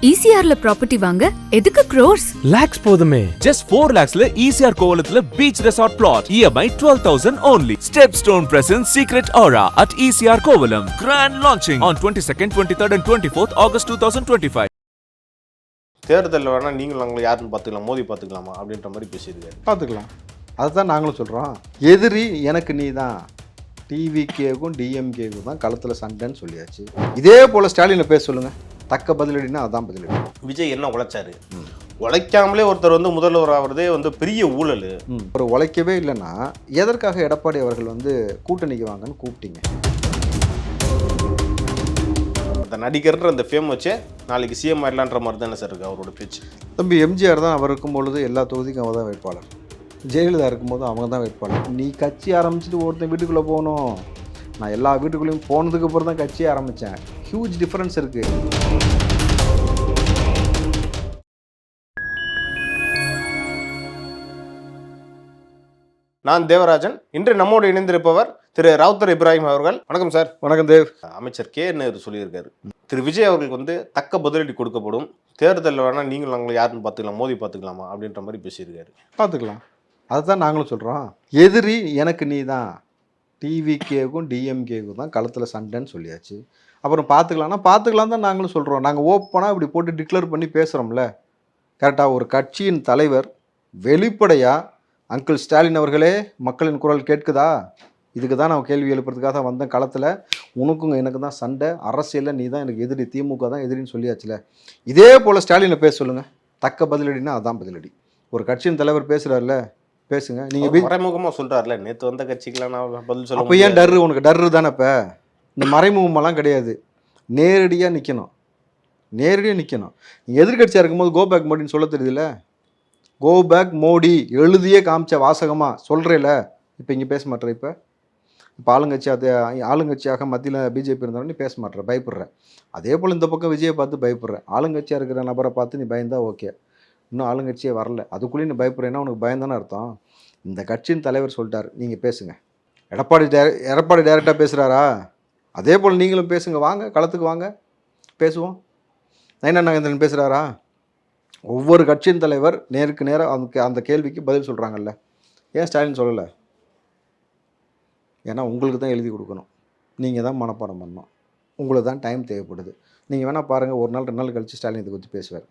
ECRல property வாங்க எதுக்கு crores? lakhs போதுமே. Just 4 lakhsல ECR கோவலத்துல beach resort plot. EMI 12,000 only. Stepstone presents Secret Aura at ECR Kovalam. Grand launching on 22nd, 23rd and 24th August 2025. தேர்தலில் வேணால் நீங்கள் நாங்கள் யாருன்னு பார்த்துக்கலாம், மோதி பார்த்துக்கலாமா அப்படின்ற மாதிரி பேசியிருக்காரு. பார்த்துக்கலாம். அதுதான் நாங்களும் சொல்கிறோம். எதிரி எனக்கு நீ தான், டிவிகேக்கும் டிஎம்கேக்கும் தான் களத்தில் சண்டைன்னு சொல்லியாச்சு. இதே போல் ஸ்டாலினை பேச சொல்லுங்கள், தக்க பதிலடினா அதான் பதிலடி. விஜய் என்ன உழைச்சாரு? உழைக்காமலே ஒருத்தர் முதல்வர் ஆகிறதே பெரிய ஊழல். ஒரு உழைக்கவே இல்லைன்னா எதற்காக எடப்பாடி அவர்கள் கூட்டணிக்கு வாங்கன்னு கூப்பிட்டீங்க? அந்த நடிகர்ன்ற அந்த ஃபேம் வச்சே நாளைக்கு சிஎம் ஆயிடலான்ற மாதிரி தானே சார் இருக்கு அவரோட பேச்சு. தம்பி எம்ஜிஆர் தான் அவர் இருக்கும்பொழுது எல்லா தொகுதிக்கும் அவர் தான் வேட்பாளர். ஜெயலலிதா இருக்கும்போது அவங்க தான் வேட்பாளர். நீ கட்சி ஆரம்பிச்சுட்டு ஒருத்தன் வீட்டுக்குள்ளே போகணும், நான் எல்லா வீட்டுக்குள்ளேயும் போனதுக்கு அப்புறம் தான் கட்சியை ஆரம்பித்தேன். ஹியூஜ் டிஃப்ரென்ஸ் இருக்குது. நான் தேவராஜன். இன்று நம்மோடு இணைந்திருப்பவர் திரு ராவுத்தர் இப்ராஹிம் அவர்கள். வணக்கம் சார். வணக்கம் தேவ். அமைச்சர் கே நேரு சொல்லியிருக்காரு, திரு விஜய் அவர்களுக்கு தக்க பதிலடி கொடுக்கப்படும், தேர்தலில் வேணால் நீங்கள் நாங்கள் யாருன்னு பார்த்துக்கலாம், மோதி பார்த்துக்கலாமா அப்படின்ற மாதிரி பேசியிருக்காரு. பார்த்துக்கலாம். அதுதான் நாங்களும் சொல்கிறோம். எதிரி எனக்கு நீ தான், டிவிகேக்கும் டிஎம்கேக்கும் தான் களத்தில் சண்டைன்னு சொல்லியாச்சு. அப்புறம் பார்த்துக்கலாம் தான் நாங்களும் சொல்கிறோம். நாங்கள் ஓப்பனாக இப்படி போட்டு டிக்ளேர் பண்ணி பேசுகிறோம்ல. கரெக்டாக ஒரு கட்சியின் தலைவர் வெளிப்படையாக அங்கிள் ஸ்டாலின் அவர்களே மக்களின் குரல் கேட்குதா, இதுக்கு தான் நான் கேள்வி எழுப்புறதுக்காக தான் வந்தேன் களத்தில், உனக்கும் எனக்கு தான் சண்டை, அரசியலில் நீ தான் எனக்கு எதிரி, திமுக தான் எதிரின்னு சொல்லியாச்சுல. இதே போல் ஸ்டாலினை பேச சொல்லுங்கள், தக்க பதிலடினா அதான் பதிலடி. ஒரு கட்சியின் தலைவர் பேசுகிறார்ல, பேசுங்க. நீங்கள் மறைமுகமாக சொல்கிறார்ல, நேற்று வந்த கட்சிக்கெலாம் நான் பதில் சொல்ல. அப்போ ஏன் டர்ரு? உனக்கு டர்ரு தானே? இப்போ இந்த மறைமுகமெல்லாம் கிடையாது, நேரடியாக நிற்கணும். நீங்கள் எதிர்கட்சியாக இருக்கும்போது கோ பேக் மோடின்னு சொல்ல தெரியுதுல்ல, கோ பேக் மோடி எழுதியே காமிச்ச வாசகமாக சொல்கிறேல. இப்போ இங்கே பேச மாட்டேற. இப்போ ஆளுங்கட்சியாக மத்தியில் பிஜேபி இருந்தாலும் நீ பேச மாட்டேற, பயப்படுற. அதே போல் இந்த பக்கம் விஜயை பார்த்து பயப்படுற. ஆளுங்கட்சியாக இருக்கிற நபரை பார்த்து நீ பயந்தா ஓகே, இன்னும் ஆளுங்கட்சியே வரல, அதுக்குள்ளேயும் நீ பயப்படுறேன்னா உனக்கு பயந்தானே அர்த்தம். இந்த கட்சியின் தலைவர் சொல்லிட்டார், நீங்கள் பேசுங்க. எடப்பாடி டைரெக்டாக பேசுகிறாரா? அதே போல் நீங்களும் பேசுங்க, வாங்க களத்துக்கு வாங்க, பேசுவோம். நயனா நாகேந்திரன் பேசுகிறாரா? ஒவ்வொரு கட்சியின் தலைவர் நேருக்கு நேராக அந்த கேள்விக்கு பதில் சொல்கிறாங்கல்ல. ஏன் ஸ்டாலின் சொல்லலை? ஏன்னா உங்களுக்கு தான் எழுதி கொடுக்கணும், நீங்கள் தான் மனப்பாடம் பண்ணணும், உங்களுக்கு தான் டைம் தேவைப்படுது. நீங்கள் வேணால் பாருங்கள், ஒரு நாள் 2 நாள் கழித்து ஸ்டாலின் இதை பற்றி பேசுவார்.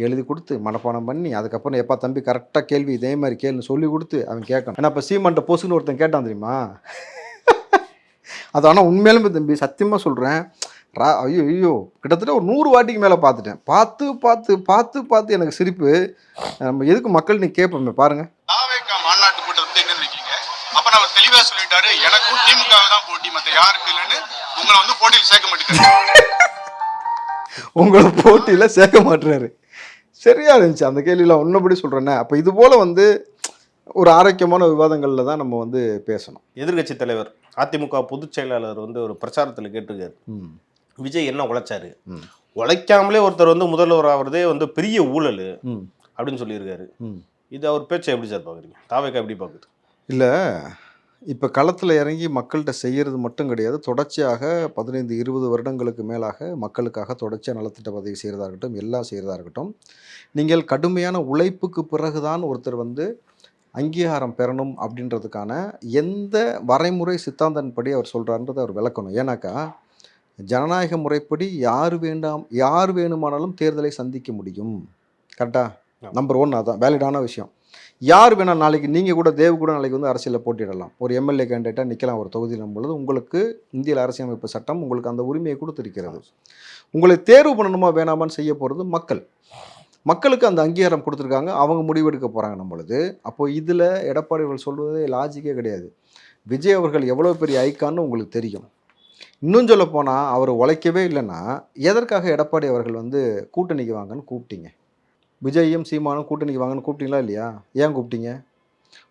எழுதி கொடுத்து மனப்பாடம் பண்ணி அதுக்கப்புறம் எப்பா தம்பி கரெக்டாக கேள்வி இதே மாதிரி கேள்வி சொல்லி கொடுத்து அவன் கேட்கணும். ஏன்னா இப்போ சீமன்ட்ட பொசுன்னு ஒருத்தன் கேட்டான் தெரியுமா? அது ஆனால் உண்மையிலுமே தம்பி சத்தியமாக சொல்கிறேன், ஐயோ கிட்டத்தட்ட ஒரு 100 வாட்டிக்கு மேலே பார்த்துட்டேன். பார்த்து எனக்கு சிரிப்பு. நம்ம எதுக்கு மக்கள் நீ கேட்போமே பாருங்கள். மாநாட்டு கூட்டத்தை என்ன நினைக்கிறீங்க? அப்போ நான் தெளிவாக சொல்லிட்டாரு, எனக்கும் திமுக தான் போட்டி, மற்ற யாருக்கு இல்லைன்னு. உங்களை போட்டியில் சேர்க்க மாட்டேங்கிறாரு. உங்களை போட்டியில் சேர்க்க மாட்டுறாரு. சரியா இருந்துச்சு அந்த கேள்வியில். ஒன்னபடி சொல்கிறேன்னே. அப்போ இது போல் ஒரு ஆரோக்கியமான விவாதங்களில் தான் நம்ம பேசணும். எதிர்கட்சி தலைவர் அதிமுக பொதுச் செயலாளர் ஒரு பிரச்சாரத்தில் கேட்டிருக்காரு, விஜய் என்ன உழைச்சாரு? உழைக்காமலே ஒருத்தர் முதல்வர் ஆகிறதே பெரிய ஊழல் அப்படின்னு சொல்லியிருக்காரு. இது அவர் பேச்சை எப்படி சார் பார்க்குறீங்க? தாவேக்கா எப்படி பார்க்குது? இல்லை, இப்போ களத்தில் இறங்கி மக்கள்கிட்ட செய்கிறது மட்டும் கிடையாது, தொடர்ச்சியாக 15-20 வருடங்களுக்கு மேலாக மக்களுக்காக தொடர்ச்சியாக நலத்திட்ட பதவி செய்கிறதா இருக்கட்டும், எல்லாம் செய்கிறதா இருக்கட்டும், நீங்கள் கடுமையான உழைப்புக்கு பிறகுதான் ஒருத்தர் அங்கீகாரம் பெறணும் அப்படின்றதுக்கான எந்த வரைமுறை சித்தாந்தன்படி அவர் சொல்கிறாருன்றதை அவர் விளக்கணும். ஏன்னாக்கா ஜனநாயக முறைப்படி யார் வேணுமானாலும் தேர்தலை சந்திக்க முடியும். கரெக்டாக? நம்பர் 1 அதான் வேலிடான விஷயம். யார் வேணால் நாளைக்கு நீங்கள் கூட தேவ் கூட நாளைக்கு அரசியலில் போட்டியிடலாம், ஒரு எம்எல்ஏ கேண்டிடேட்டாக நிற்கலாம் ஒரு தொகுதியில் பொழுது. உங்களுக்கு இந்திய அரசியலமைப்பு சட்டம் உங்களுக்கு அந்த உரிமையை கொடுத்துருக்கிறது. உங்களை தேர்வு பண்ணணுமா வேணாமான்னு செய்ய போகிறது மக்களுக்கு அந்த அங்கீகாரம் கொடுத்துருக்காங்க, அவங்க முடிவெடுக்க போகிறாங்க நம்மளுது. அப்போது இதில் எடப்பாடி அவர்கள் சொல்வதே லாஜிக்கே கிடையாது. விஜய் அவர்கள் எவ்வளோ பெரிய ஐக்கான்னு உங்களுக்கு தெரியும். இன்னும் சொல்ல போனால் அவர் உழைக்கவே இல்லைன்னா எதற்காக எடப்பாடி அவர்கள் கூட்டணிக்கு வாங்கன்னு கூப்பிட்டீங்க? விஜயும் சீமானும் கூட்டணிக்கு வாங்கன்னு கூப்பிட்டீங்களா இல்லையா? ஏன் கூப்பிட்டீங்க?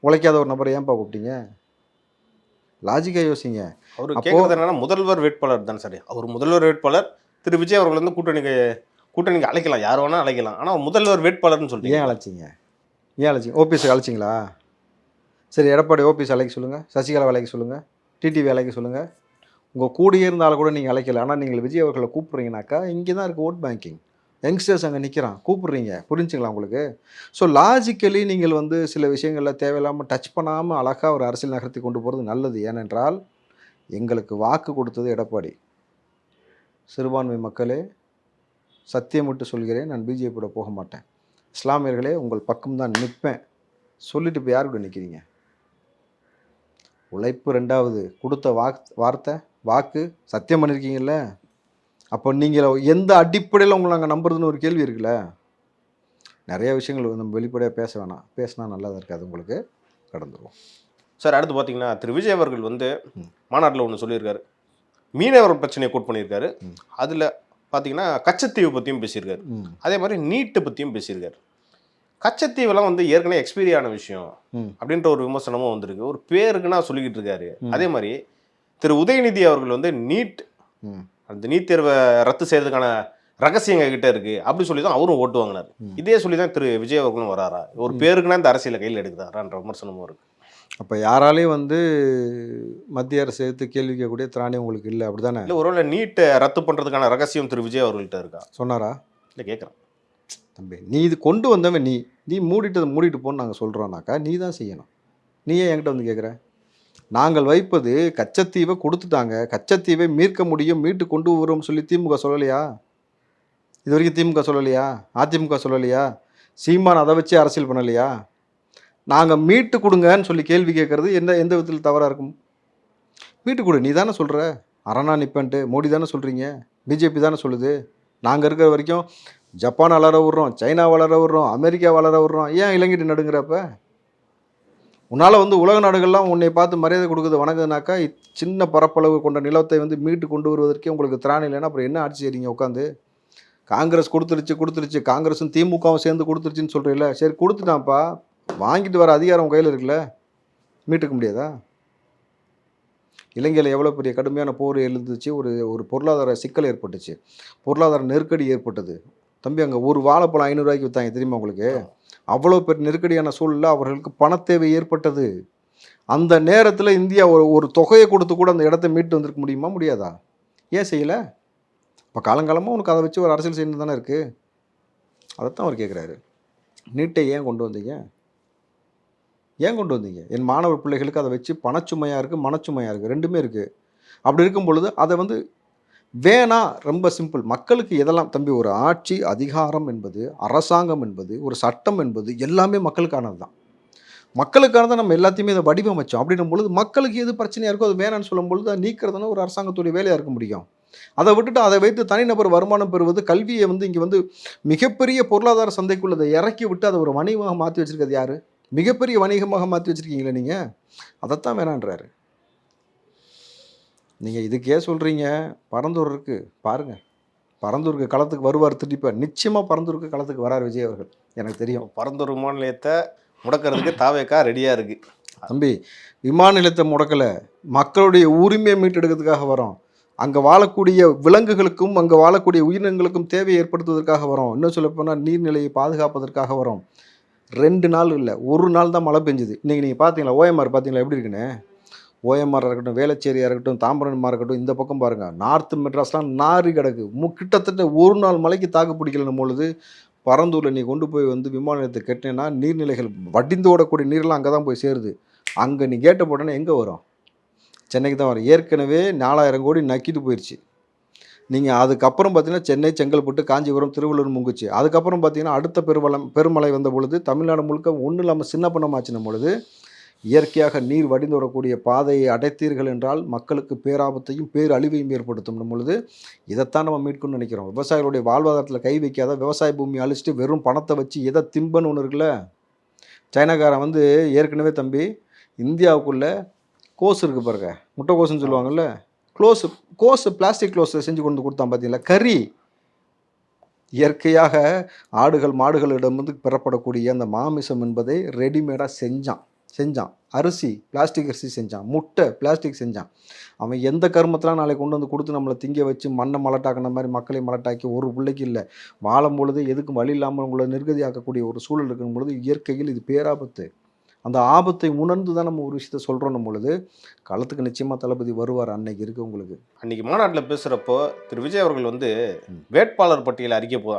உழைக்காத ஒரு நபரை ஏன்ப்பா கூப்பிட்டீங்க? லாஜிக்காக யோசிங்க. அவர் கேட்குறது என்னன்னா முதல்வர் வேட்பாளர் தான் சரி. அவர் முதல்வர் வேட்பாளர். திரு விஜய் அவர்கள் கூட்டணிக்கு அழைக்கலாம், யார் வேணால் அழைக்கலாம், ஆனால் முதல்வர் வேட்பாளர்னு சொல்லிட்டு ஏன் அழைச்சிங்க? ஓபிஎஸ் அழைச்சிங்களா? சரி, எடப்பாடி ஓபிஎஸ் அழைக்க சொல்லுங்கள், சசிகலா அழைக்க சொல்லுங்கள், டிடிவி அழைக்க சொல்லுங்கள். உங்கள் கூடியே இருந்தாலும் கூட நீங்கள் அழைக்கல. ஆனால் நீங்கள் விஜய் அவர்களை கூப்பிட்றீங்கனாக்கா இங்கே தான் இருக்குது ஓட் பேங்கிங். யங்ஸ்டர்ஸ் அங்கே நிற்கிறான், கூப்பிடுறீங்க, புரிஞ்சுங்களா உங்களுக்கு? ஸோ லாஜிக்கலி நீங்கள் வந்து சில விஷயங்களில் தேவையில்லாமல் டச் பண்ணாமல் அழகாக ஒரு அரசியல் நகர்த்தி கொண்டு போகிறது நல்லது. ஏனென்றால் எங்களுக்கு வாக்கு கொடுத்தது எடப்பாடி. சிறுபான்மை மக்களே, சத்தியமிட்டு சொல்கிறேன், நான் பிஜேபியோட போக மாட்டேன். இஸ்லாமியர்களே, உங்கள் பக்கம்தான் நிற்பேன் சொல்லிட்டு இப்போ யார் கூட நிற்கிறீங்க? உழைப்பு 2வது, கொடுத்த வாக்கு சத்தியம் பண்ணியிருக்கீங்கல்ல. அப்போ நீங்கள் எந்த அடிப்படையில் உங்களை நாங்கள் நம்புறதுன்னு ஒரு கேள்வி இருக்குல்ல. நிறைய விஷயங்கள் நம்ம வெளிப்படையாக பேச வேணாம், பேசினா நல்லதாக இருக்காது, உங்களுக்கு கடந்துருவோம். சார் அடுத்து பார்த்தீங்கன்னா திரு விஜய் அவர்கள் வந்து மாநாட்டில் ஒன்று சொல்லியிருக்காரு, மீனவர் பிரச்சனையை கோட் பண்ணியிருக்காரு. அதில் பார்த்தீங்கன்னா கச்சத்தீவு பற்றியும் பேசியிருக்காரு, அதே மாதிரி நீட்டை பற்றியும் பேசியிருக்காரு. கச்சத்தீவெல்லாம் வந்து ஏற்கனவே எக்ஸ்பீரி ஆன விஷயம் அப்படின்ற ஒரு விமர்சனமும் வந்திருக்கு. ஒரு பேருக்குன்னா சொல்லிக்கிட்டு இருக்காரு. அதே மாதிரி திரு உதயநிதி அவர்கள் வந்து அந்த நீட் தேர்வை ரத்து செய்யறதுக்கான ரகசியங்க கிட்ட இருக்கு அப்படி சொல்லி தான் அவரும் ஓட்டு வாங்கினார். இதே சொல்லி தான் திரு விஜய் அவர்களும் வராரா? ஒரு பேருக்குன்னா இந்த அரசியலை கையில் எடுக்குதாரான்ற விமர்சனமும் இருக்கு. அப்போ யாராலையும் வந்து மத்திய அரசு எடுத்து கேள்வி கேட்கக்கூடிய திராணி உங்களுக்கு இல்லை, அப்படிதானே? இல்லை, ஒருவேளை நீட்டை ரத்து பண்ணுறதுக்கான ரகசியம் திரு விஜய் அவர்கள்ட்ட இருக்கா? சொன்னாரா? இல்லை, கேட்குறேன். தம்பி, நீ இது கொண்டு வந்தவன், நீ மூடிட்டு போன்னு நாங்கள் சொல்கிறோன்னாக்கா நீ தான் செய்யணும். நீ ஏன் என்கிட்ட வந்து கேட்குற? நாங்கள் வைப்பது கச்சத்தீவை கொடுத்துட்டாங்க, கச்சத்தீவை மீட்க முடியும், மீட்டு கொண்டு வரும் சொல்லி திமுக சொல்லலையா? இது வரைக்கும் திமுக சொல்லலையா? அதிமுக சொல்லலையா? சீமான் அதை வச்சு அரசியல் பண்ணலையா? நாங்கள் மீட்டு கொடுங்கன்னு சொல்லி கேள்வி கேட்குறது எந்த விதத்தில் தவறாக இருக்கும்? மீட்டு கொடு, நீ தானே சொல்கிற. அரணா நிப்பன்ட்டு மோடி தானே சொல்கிறீங்க, பிஜேபி தானே சொல்லுது. நாங்கள் இருக்கிற வரைக்கும் ஜப்பான் வளர விட்றோம், சைனா வளர விட்றோம், அமெரிக்கா வளர விட்றோம். ஏன் இலங்கைட்டு நடுங்கிறப்ப? உன்னால் வந்து உலக நாடுகள்லாம் உன்னை பார்த்து மரியாதை கொடுக்குது, வணங்குதுனாக்கா சின்ன பரப்பளவு கொண்ட நிலத்தை வந்து மீட்டு கொண்டு வருவதற்கே உங்களுக்கு திராணி இல்லைன்னா அப்புறம் என்ன ஆட்சி செய்றீங்க உட்காந்து? காங்கிரஸ் கொடுத்துருச்சு, காங்கிரஸும் திமுகவும் சேர்ந்து கொடுத்துருச்சுன்னு சொல்கிறீங்கள. சரி, கொடுத்துட்டான்ப்பா, வாங்கிட்டு வர அதிகாரம் கையில் இருக்குல்ல, மீட்டுக்க முடியாதா? இலங்கையில் எவ்வளோ பெரிய கடுமையான போர் எழுந்துச்சு, ஒரு பொருளாதார சிக்கல் ஏற்பட்டுச்சு, பொருளாதார நெருக்கடி ஏற்பட்டது. தம்பி, அங்கே ஒரு வாழைப்பழம் 500 ரூபாய்க்கு விற்றாங்க, தெரியுமா உங்களுக்கு? அவ்வளோ பெரிய நெருக்கடியான சூழலில் அவர்களுக்கு பணத்தேவை ஏற்பட்டது. அந்த நேரத்தில் இந்தியா ஒரு தொகையை கொடுத்து கூட அந்த இடத்த மீட்டு வந்திருக்க முடியுமா? முடியாதா? ஏன் செய்யலை? இப்போ காலங்காலமாக உனக்கு அதை வச்சு ஒரு அரசியல் செய்யணும் தானே இருக்குது. அதைத்தான் அவர் கேட்குறாரு. நீட்டை ஏன் கொண்டு வந்தீங்க? என் மாணவர் பிள்ளைகளுக்கு அதை வச்சு பணச்சுமையாக இருக்குது, மனச்சுமையாக இருக்குது, ரெண்டுமே இருக்குது. அப்படி இருக்கும் பொழுது அதை வந்து வேணாம். ரொம்ப சிம்பிள். மக்களுக்கு எதெல்லாம் தம்பி, ஒரு ஆட்சி அதிகாரம் என்பது, அரசாங்கம் என்பது, ஒரு சட்டம் என்பது எல்லாமே மக்களுக்கானது தான். மக்களுக்கானதான் நம்ம எல்லாத்தையுமே இதை வடிவமைச்சோம். அப்படின்னும் பொழுது மக்களுக்கு எது பிரச்சனையாக இருக்கோ அது வேணான்னு சொல்லும் பொழுது அதை நீக்கிறதுனா ஒரு அரசாங்கத்துடைய வேலையாக இருக்க முடியும். அதை விட்டுட்டு அதை வைத்து தனிநபர் வருமானம் பெறுவது, கல்வியை வந்து இங்கே வந்து மிகப்பெரிய பொருளாதார சந்தைக்குள்ள அதை இறக்கி விட்டு அதை ஒரு வணிகமாக மாற்றி வச்சிருக்கிறது யாரு? மிகப்பெரிய வணிகமாக மாற்றி வச்சிருக்கீங்களே நீங்கள். அதைத்தான் வேணான்றாரு. நீங்கள் இதுக்கே சொல்கிறீங்க. பரந்தூர் இருக்குது பாருங்கள், பரந்தூருக்கு களத்துக்கு வருவார் திருப்பி. நிச்சயமாக பரந்தூருக்கு களத்துக்கு வரார் விஜய் அவர்கள், எனக்கு தெரியும். பரந்தூர் விமான நிலையத்தை முடக்கிறதுக்கு தாவேக்கா ரெடியாக இருக்குது. தம்பி, விமான நிலையத்தை முடக்கலை, மக்களுடைய உரிமையை மீட்டெடுக்கிறதுக்காக வரோம். அங்கே வாழக்கூடிய விலங்குகளுக்கும் அங்கே வாழக்கூடிய உயிரினங்களுக்கும் தேவையை ஏற்படுத்துவதற்காக வரோம். இன்னும் சொல்லப்போனால் நீர்நிலையை பாதுகாப்பதற்காக வரோம். 2 நாள் இல்லை, 1 நாள் தான் மழை பெஞ்சுது. இன்றைக்கி நீங்கள் பார்த்தீங்களா ஓஎம்ஆர் பார்த்தீங்களா எப்படி இருக்குன்னு? ஓஎம்ஆர் இருக்கட்டும், வேளச்சேரியாக இருக்கட்டும், தாம்பரமாக இருக்கட்டும், இந்த பக்கம் பாருங்கள், நார்த்து மெட்ராஸ்லாம் நாரி கிடக்கு. கிட்டத்தட்ட 1 நாள் மழைக்கு தாக்கு பிடிக்கலன்னும் பொழுது பரந்தூரில் நீ கொண்டு போய் வந்து விமான நிலையத்தை கட்டினேன்னா நீர்நிலைகள் வடிந்து ஓடக்கூடிய நீரெல்லாம் அங்கே தான் போய் சேருது. அங்கே நீ கேட்ட போட்டோன்னா எங்கே வரும்? சென்னைக்கு தான் வரும். ஏற்கனவே 4000 கோடி நக்கிட்டு போயிடுச்சு. நீங்கள் அதுக்கப்புறம் பார்த்தீங்கன்னா சென்னை, செங்கல்பட்டு, காஞ்சிபுரம், திருவள்ளூர் முங்குச்சு. அதுக்கப்புறம் பார்த்தீங்கன்னா அடுத்த பெருமழை வந்த பொழுது தமிழ்நாடு முழுக்க ஒன்றும் இல்லாமல் சின்ன பண்ணமாச்சினும் பொழுது இயற்கையாக நீர் வடிந்து வரக்கூடிய பாதையை அடைத்தீர்கள் என்றால் மக்களுக்கு பேராபத்தையும் பேரழிவையும் ஏற்படுத்தும் பொழுது இதைத்தான் நம்ம மீட்கணும்னு நினைக்கிறோம். விவசாயிகளுடைய வாழ்வாதாரத்தில் கை வைக்காத, விவசாய பூமி அழிச்சிட்டு வெறும் பணத்தை வச்சு எதை திம்பன்னு ஒன்று இருக்குல்ல. சைனாக்காரன் வந்து ஏற்கனவே தம்பி இந்தியாவுக்குள்ளே கோஸ் இருக்குது பாருங்க, முட்டை கோஸுன்னு சொல்லுவாங்கள்ல, கோஸு பிளாஸ்டிக் க்ளோஸை செஞ்சு கொண்டு கொடுத்தான் பார்த்தீங்களா. கறி இயற்கையாக ஆடுகள் மாடுகளிடம் வந்து பெறப்படக்கூடிய அந்த மாமிசம் என்பதை ரெடிமேடாக செஞ்சான். அரிசி பிளாஸ்டிக் அரிசி செஞ்சான், முட்டை பிளாஸ்டிக் செஞ்சான். அவன் எந்த கர்மத்தெலாம் நாளைக்கு கொண்டு வந்து கொடுத்து நம்மளை திங்க வச்சு மண்ணை மலட்டாக்கின மாதிரி மக்களை மலட்டாக்கி ஒரு பிள்ளைக்கு இல்லை வாழும் பொழுது எதுக்கும் வழி இல்லாமல் உங்களை நிர்கதியாக்கக்கூடிய ஒரு சூழல் இருக்கும் பொழுது இயற்கையில் இது பேராபத்து. அந்த ஆபத்தை உணர்ந்து தான் நம்ம ஒரு விஷயத்த சொல்கிறோம் பொழுது களத்துக்கு நிச்சயமாக தளபதி வருவார். அன்னைக்கு இருக்குது உங்களுக்கு. அன்னைக்கு மாநாட்டில் பேசுகிறப்போ திரு விஜய் அவர்கள் வந்து வேட்பாளர் பட்டியலை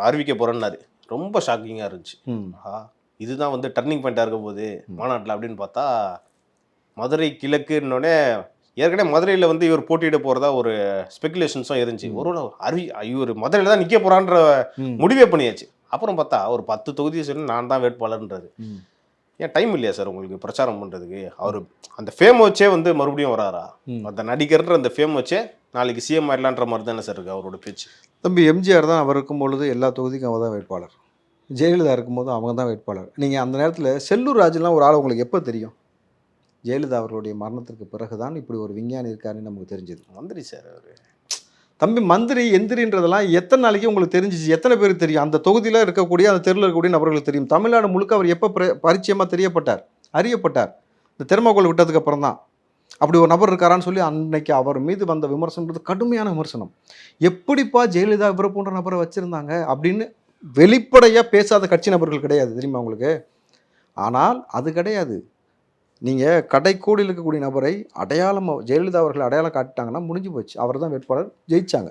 அறிவிக்க போகிறேன்னாரு. ரொம்ப ஷாக்கிங்காக இருந்துச்சு. இதுதான் வந்து டர்னிங் பாயிண்டாக இருக்க போகுது மாநாட்டில் அப்படின்னு பார்த்தா மதுரை கிழக்குன்னொடனே ஏற்கனவே மதுரையில் வந்து இவர் போட்டியிட போகிறதா ஒரு ஸ்பெகுலேஷன்ஸும் இருந்துச்சு. இவர் மதுரையில் தான் நிற்க போகிறான்ற முடிவே பண்ணியாச்சு. அப்புறம் பார்த்தா ஒரு 10 தொகுதியை சொல்லி நான் தான் வேட்பாளர்ன்றாரு. ஏன் டைம் இல்லையா சார் உங்களுக்கு பிரச்சாரம் பண்ணுறதுக்கு? அவர் அந்த ஃபேம் வச்சே வந்து மறுபடியும் வராரா? அந்த நடிகர்ன்ற அந்த ஃபேம் வச்சே நாளைக்கு சிஎம் ஆயிடலான்ற மாதிரி தானே சார் இருக்குது அவரோட பேச்சு. தம்பி எம்ஜிஆர் தான் அவர் இருக்கும் பொழுது எல்லா தொகுதிக்கும் அவர் தான் வேட்பாளர். ஜெயலலிதா இருக்கும்போது அவங்க தான் வேட்பாளர். நீங்கள் அந்த நேரத்தில் செல்லூர் ராஜுலாம் ஒரு ஆள் உங்களுக்கு எப்போ தெரியும்? ஜெயலலிதா அவர்களுடைய மரணத்திற்கு பிறகு தான் இப்படி ஒரு விஞ்ஞானி இருக்காருன்னு நமக்கு தெரிஞ்சது. மந்திரி சார் அவர். தம்பி மந்திரி எந்திரின்றதெல்லாம் எத்தனை நாளைக்கு உங்களுக்கு தெரிஞ்சிச்சு? எத்தனை பேருக்கு தெரியும்? அந்த தொகுதியில் இருக்கக்கூடிய அந்த தெருவில் இருக்கக்கூடிய நபர்களுக்கு தெரியும். தமிழ்நாடு முழுக்க அவர் எப்போ பரிச்சயமாக தெரியப்பட்டார், அறியப்பட்டார்? இந்த தெர்மாக்கோல் விட்டதுக்கு அப்புறம் தான். அப்படி ஒரு நபர் இருக்காரான்னு சொல்லி அன்னைக்கு அவர் மீது வந்த விமர்சனம்ன்றது கடுமையான விமர்சனம். எப்படிப்பா ஜெயலலிதா இவரை போன்ற நபரை வச்சுருந்தாங்க அப்படின்னு வெளிப்படையாக பேசாத கட்சி நபர்கள் கிடையாது, தெரியுமா உங்களுக்கு? ஆனால் அது கிடையாது. நீங்கள் கடைக்கோடியில் இருக்கக்கூடிய நபரை அடையாளமாக ஜெயலலிதா அவர்கள் அடையாளம் காட்டிட்டாங்கன்னா முடிஞ்சு போச்சு. அவர் தான் வேட்பாளர், ஜெயிச்சாங்க.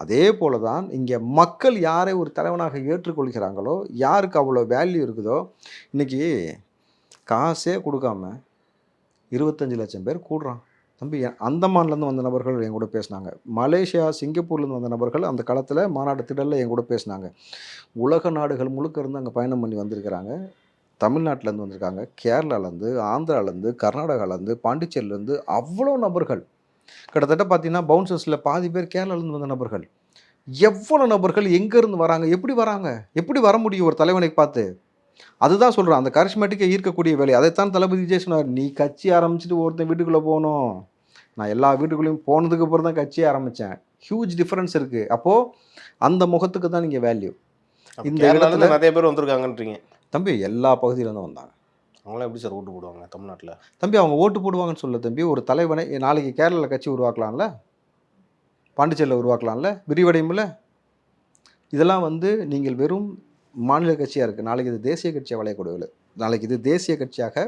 அதே போல தான் இங்கே மக்கள் யாரை ஒரு தலைவனாக ஏற்றுக்கொள்கிறாங்களோ, யாருக்கு அவ்வளோ வேல்யூ இருக்குதோ, இன்றைக்கி காசே கொடுக்காம 25 லட்சம் பேர் கூடுறான். தம்பி அந்தமான்லேருந்து வந்த நபர்கள் என் கூட பேசினாங்க. மலேசியா, சிங்கப்பூர்லேருந்து வந்த நபர்கள் அந்த காலத்தில் மாநாடு திடலில் என் கூட பேசினாங்க. உலக நாடுகள் முழுக்க இருந்து அங்கே பயணம் பண்ணி வந்திருக்கிறாங்க. தமிழ்நாட்டிலேருந்து வந்திருக்காங்க, கேரளாலேருந்து, ஆந்திராலேருந்து, கர்நாடகாலேருந்து, பாண்டிச்சேரியிலேருந்து அவ்வளோ நபர்கள். கிட்டத்தட்ட பார்த்தீங்கன்னா பவுன்சர்ஸில் பாதி பேர் கேரளாலேருந்து வந்த நபர்கள். எவ்வளோ நபர்கள் எங்கேருந்து வராங்க? எப்படி வராங்க? எப்படி வர முடியும் ஒரு தலைவனை பார்த்து? அதுதான் சொல்கிறேன், அந்த கரிஸ்மேட்டிக்கை ஈர்க்கக்கூடிய வேலை. அதைத்தான் தளபதி விஜய் சொன்னார். நீ கட்சி ஆரம்பிச்சுட்டு ஒருத்தன் வீட்டுக்குள்ளே போகணும். நான் எல்லா வீட்டுக்குள்ளேயும் போனதுக்கு அப்புறம் தான் கட்சியை ஆரம்பித்தேன். ஹியூஜ் டிஃப்ரென்ஸ் இருக்குது. அப்போது அந்த முகத்துக்கு தான் நீங்கள் வேல்யூ. இந்த இடத்துல நிறைய பேர் வந்திருக்காங்கன்றீங்க. தம்பி எல்லா பகுதியிலேருந்து வந்தாங்க. அவங்களாம் எப்படி சார் ஓட்டு போடுவாங்க தமிழ்நாட்டில்? தம்பி அவங்க ஓட்டு போடுவாங்கன்னு சொல்ல தம்பி, ஒரு தலைவனை நாளைக்கு கேரளாவில் கட்சி உருவாக்கலாம்ல, பாண்டிச்சேரியில் உருவாக்கலாம்ல, விரிவடையும்ல. இதெல்லாம் வந்து நீங்கள் வெறும் மாநில கட்சியாக இருக்குது. நாளைக்கு இது தேசிய கட்சியாக வளையக்கூடியவில்லை. நாளைக்கு இது தேசிய கட்சியாக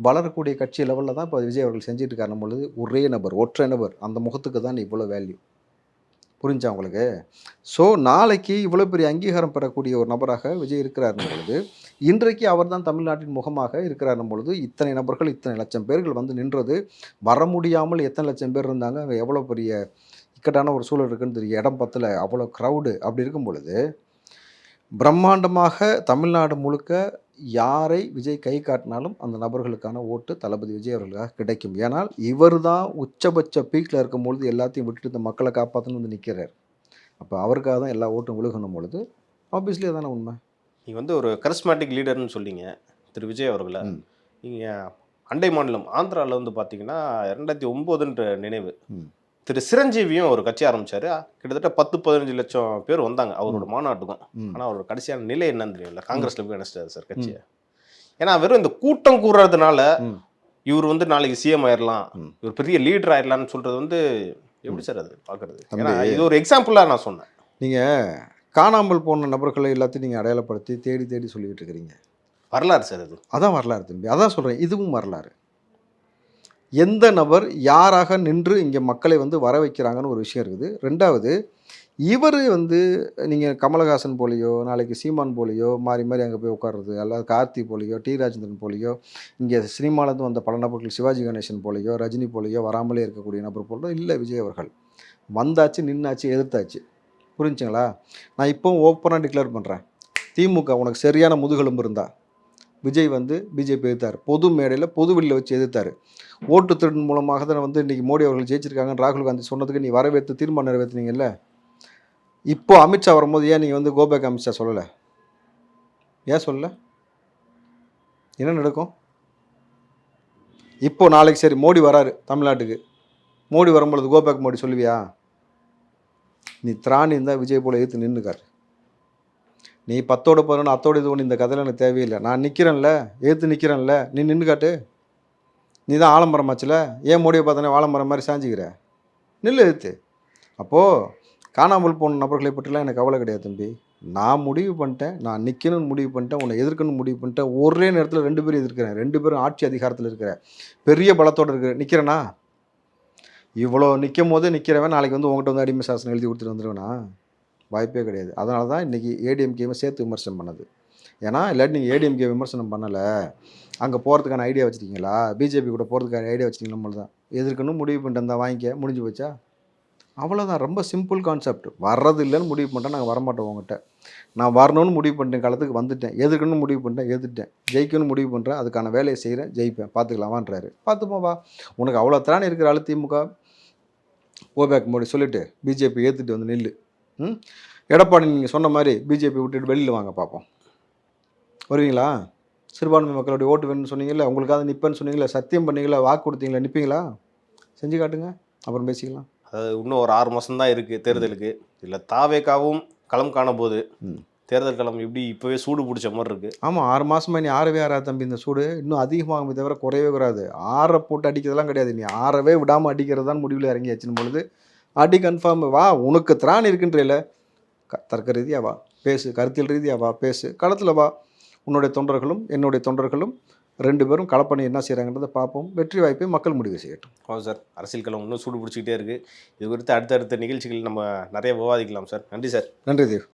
வளரக்கூடிய கட்சி லெவலில் தான் இப்போ விஜய் அவர்கள் செஞ்சுட்டு இருக்காரும் பொழுது ஒரே நபர், ஒற்றை நபர், அந்த முகத்துக்கு தான் இவ்வளோ வேல்யூ. புரிஞ்சா உங்களுக்கு? ஸோ நாளைக்கு இவ்வளோ பெரிய அங்கீகாரம் பெறக்கூடிய ஒரு நபராக விஜய் இருக்கிறாருன்னு பொழுது, இன்றைக்கு அவர் தான் தமிழ்நாட்டின் முகமாக இருக்கிறாருன்னு பொழுது, இத்தனை நபர்கள், இத்தனை லட்சம் பேர்கள் வந்து நின்றது, வர முடியாமல் எத்தனை லட்சம் பேர் இருந்தாங்க, அங்கே எவ்வளோ பெரிய இக்கட்டான ஒரு சூழல் இருக்குன்னு தெரியும். இடம் பத்தில் அவ்வளோ க்ரௌடு. அப்படி இருக்கும் பொழுது பிரம்மாண்டமாக தமிழ்நாடு முழுக்க யாரை விஜய் கை காட்டினாலும் அந்த நபர்களுக்கான ஓட்டு தளபதி விஜய் அவர்களுக்காக கிடைக்கும். ஏன்னால் இவர் தான் உச்சபட்ச பீக்கில் இருக்கும்பொழுது எல்லாத்தையும் விட்டுட்டு இந்த மக்களை காப்பாற்றணும் வந்து நிற்கிறார். அப்போ அவருக்காக தான் எல்லா ஓட்டும் விழுகணும் பொழுது ஆப்வியஸ்லி அதான உண்மை. நீங்கள் வந்து ஒரு கரிஸ்மேட்டிக் லீடர்னு சொல்லிங்க திரு விஜய் அவர்களை. நீங்கள் அண்டை மாநிலம் ஆந்திராவில் வந்து பார்த்தீங்கன்னா 2009 நினைவு திரு சிரஞ்சீவியும் ஒரு கட்சி ஆரம்பிச்சாரு. கிட்டத்தட்ட 10-15 லட்சம் பேர் வந்தாங்க அவரோட மாநாட்டுக்கும். ஆனால் அவரோட கடைசியான நிலை என்னன்னு தெரியல. காங்கிரஸ்ல போய் நினைச்சிட்டாரு சார் கட்சியை. ஏன்னா வெறும் இந்த கூட்டம் கூடுறதுனால இவர் வந்து நாளைக்கு சிஎம் ஆயிடலாம், இவர் பெரிய லீடர் ஆயிடலாம்னு சொல்றது வந்து எப்படி சார் அது பார்க்கறது? ஏன்னா இது ஒரு எக்ஸாம்பிளாக நான் சொன்னேன். நீங்கள் காணாமல் போன நபர்களை எல்லாத்தையும் நீங்கள் அடையாளப்படுத்தி தேடி தேடி சொல்லிக்கிட்டு இருக்கிறீங்க. வரலாறு சார் அது. அதான் வரலாறு தம்பி, அதான் சொல்கிறேன். இதுவும் வரலாறு. எந்த நபர் யாராக நின்று இங்கே மக்களை வந்து வர வைக்கிறாங்கன்னு ஒரு விஷயம் இருக்குது. ரெண்டாவது, இவர் வந்து நீங்கள் கமலஹாசன் போலியோ, நாளைக்கு சீமான் போலியோ மாறி மாறி அங்கே போய் உட்கார்றது, அல்லது கார்த்தி போலியோ, டி ராஜேந்திரன் போலியோ, இங்கே சினிமாலேருந்து வந்த பல நபர்கள் சிவாஜி கணேசன் போலியோ, ரஜினி போலியோ வராமலே இருக்கக்கூடிய நபர் போலோ இல்லை. விஜய் அவர்கள் வந்தாச்சு, நின்னாச்சு, எதிர்த்தாச்சு. புரிஞ்சுங்களா? நான் இப்போவும் ஓப்பனாக டிக்ளேர் பண்ணுறேன், திமுக உனக்கு சரியான முதுகெலும்பு இருந்தா விஜய் வந்து பிஜேபி எதிர்த்தார். பொது மேடையில் பொது வெளியில் வச்சு எதிர்த்தார். ஓட்டு திருடன் மூலமாக தான் வந்து இன்றைக்கி மோடி அவர்கள் ஜெயிச்சிருக்காங்கன்னு ராகுல் காந்தி சொன்னதுக்கு நீ வரவேற்று தீர்மானம் நிறைவேற்றினீங்கல்ல. இப்போ அமித்ஷா வரும்போது ஏன் நீங்கள் வந்து கோபேக் அமித்ஷா சொல்லலை? ஏன் சொல்லலை? என்ன நடக்கும் இப்போ? நாளைக்கு சரி மோடி வராரு தமிழ்நாட்டுக்கு, மோடி வரும்பொழுது கோபேக் மோடி சொல்லுவியா? நீ திராணி இருந்தால் விஜய் போல எதிர்த்து நின்றுக்கார். நீ 10ஓட 11 அத்தோட இது ஒன்று இந்த கதையில் எனக்கு தேவையில்லை. நான் நிற்கிறேன்ல, எதிர்த்து நிற்கிறேன்ல, நீ நின்று காட்டு. நீ தான் ஆலமரமாச்சுல, ஏன் மோடியை பார்த்தோன்னே ஆலமரம் மாதிரி சாஞ்சிக்கிற? நில்லு எதிர்த்து. அப்போது காணாமல் போன நபர்களை பற்றிலாம் எனக்கு கவலை கிடையாது தம்பி. நான் முடிவு பண்ணிட்டேன், நான் நிற்கணும்னு முடிவு பண்ணிட்டேன், உன்னை எதிர்க்கணும்னு முடிவு பண்ணிட்டேன். ஒரே நேரத்தில் 2 பேரும் எதிர்க்கிறேன், 2 பேரும் ஆட்சி அதிகாரத்தில் இருக்கிற பெரிய பலத்தோடு இருக்கிற நிற்கிறேனா? இவ்வளோ நிற்கும் போது நிற்கிறவன் நாளைக்கு வந்து உங்கள்கிட்ட வந்து அடிமை சாசனம் எழுதி கொடுத்துட்டு வந்துடுவேனா? வாய்ப்பே கிடையாது. அதனால தான் இன்றைக்கி ஏடிஎம்கேவை சேர்த்து விமர்சனம் பண்ணது. ஏன்னா இல்லாட்டி நீங்கள் ஏடிஎம்கே விமர்சனம் பண்ணலை, அங்கே போகிறதுக்கான ஐடியா வச்சுருக்கீங்களா, பிஜேபி கூட போகிறதுக்கான ஐடியா வச்சுருக்கீங்களா? நம்மள தான் எதிர்க்கணும் முடிவு பண்ணிட்டு இருந்தால் வாங்கிக்க, முடிஞ்சு போச்சா? அவ்வளோதான். ரொம்ப சிம்பிள் கான்செப்ட். வர்றது இல்லைன்னு முடிவு பண்ணிட்டேன், நாங்கள் வரமாட்டோம் உங்கள்கிட்ட. நான் வரணும்னு முடிவு பண்ணிட்டேன், காலத்துக்கு வந்துட்டேன். எதிர்க்கணும்னு முடிவு பண்ணிட்டேன், எதிர்ட்டேன். ஜெயிக்கணும்னு முடிவு பண்ணுறேன், அதுக்கான வேலையை செய்கிறேன், ஜெயிப்பேன், பார்த்துக்கலாமான்றாரு. பார்த்துப்போம் வா, உனக்கு அவ்வளோ திராணி இருக்கிற ஆளு திமுக கோபேக் மோடி சொல்லிவிட்டு பிஜேபி ஏற்றுட்டு வந்து நில்லு. எடப்பாடி நீங்கள் சொன்ன மாதிரி பிஜேபி விட்டுட்டு வெளியில் வாங்க பார்ப்போம். வருவீங்களா? சிறுபான்மை மக்களுடைய ஓட்டு வேணும்னு சொன்னீங்களா, உங்களுக்காக நிற்பேன்னு சொன்னீங்களா, சத்தியம் பண்ணீங்களா, வாக்கு கொடுத்தீங்களா, நிற்பீங்களா? செஞ்சு காட்டுங்க, அப்புறம் பேசிக்கலாம். அதாவது இன்னும் ஒரு 6 மாதம் தான் இருக்குது தேர்தலுக்கு. இதில் தாவேக்காவும் களம் காண போது தேர்தல் களம் இப்படி இப்போவே சூடு பிடிச்ச மாதிரி இருக்குது. ஆமாம், 6 மாதமாக நீ ஆறவே ஆறாது தம்பி. இந்த சூடு இன்னும் அதிகமாகும் தவிர குறையவே கூடாது. ஆற போட்டு அடிக்கிறதெல்லாம் கிடையாது, நீ ஆறவே விடாமல் அடிக்கிறது தான் முடிவில் இறங்கியாச்சுன்னு பொழுது அடி கன்ஃபார்ம். வா, உனக்கு திராணி இருக்குன்றல தர்க்க ரீதியாக வா பேசு, கருத்தியல் ரீதியாக வா பேசு, களத்தில் வா. உன்னுடைய தொண்டர்களும் என்னுடைய தொண்டர்களும் 2 பேரும் களப்பணி என்ன செய்கிறாங்கன்றதை பார்ப்போம். வெற்றி வாய்ப்பை மக்கள் முடிவு செய்யட்டும். ஆமாம் சார், அரசியல் களம் இன்னும் சூடு பிடிச்சிக்கிட்டே இருக்குது. இது குறித்து அடுத்தடுத்த நிகழ்ச்சிகள் நம்ம நிறைய விவாதிக்கலாம் சார். நன்றி சார். நன்றி தேவ்.